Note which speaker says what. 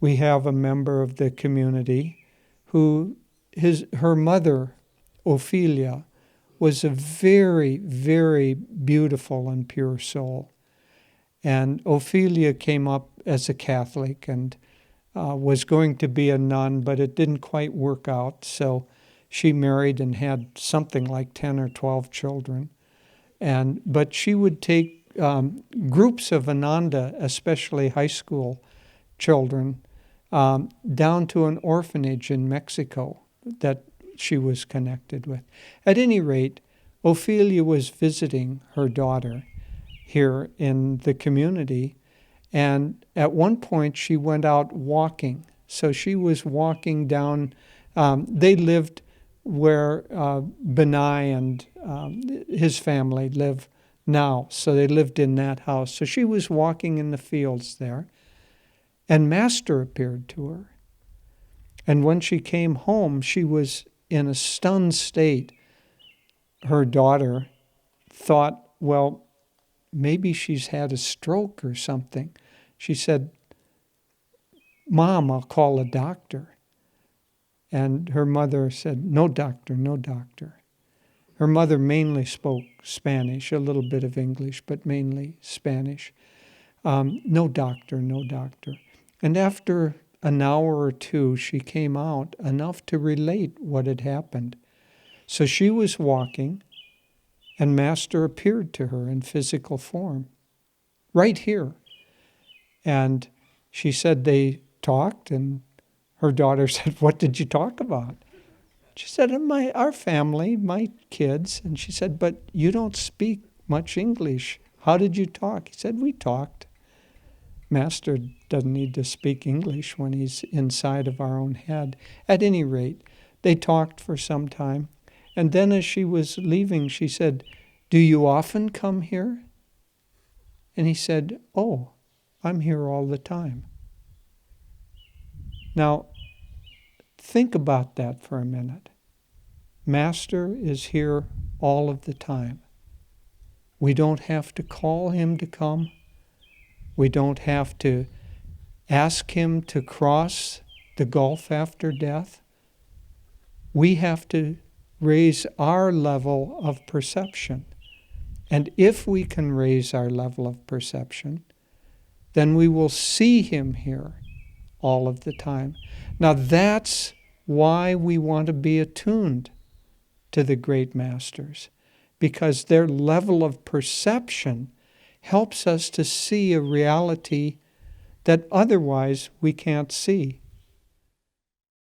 Speaker 1: we have a member of the community who, her mother, Ophelia, was a very, very beautiful and pure soul. And Ophelia came up as a Catholic and was going to be a nun, but it didn't quite work out. So she married and had something like 10 or 12 children. But she would take groups of Ananda, especially high school children, down to an orphanage in Mexico that she was connected with. At any rate, Ophelia was visiting her daughter here in the community, and at one point she went out walking. So she was walking down, they lived where Benai and his family live now. So they lived in that house. So she was walking in the fields there, and Master appeared to her. And when she came home, she was in a stunned state. Her daughter thought, well, maybe she's had a stroke or something. She said, Mom, I'll call a doctor. And her mother said, no doctor, no doctor. Her mother mainly spoke Spanish, a little bit of English, but mainly Spanish. No doctor, no doctor. And after an hour or two, she came out enough to relate what had happened. So she was walking, and Master appeared to her in physical form, right here. And she said they talked, and her daughter said, what did you talk about? She said, our family, my kids. And she said, but you don't speak much English. How did you talk? He said, we talked. Master doesn't need to speak English when he's inside of our own head. At any rate, they talked for some time. And then as she was leaving, she said, do you often come here? And he said, oh, I'm here all the time. Now, think about that for a minute. Master is here all of the time. We don't have to call him to come. We don't have to ask him to cross the gulf after death. We have to raise our level of perception. And if we can raise our level of perception, then we will see him here all of the time. Now that's why we want to be attuned to the great masters, because their level of perception helps us to see a reality that otherwise we can't see.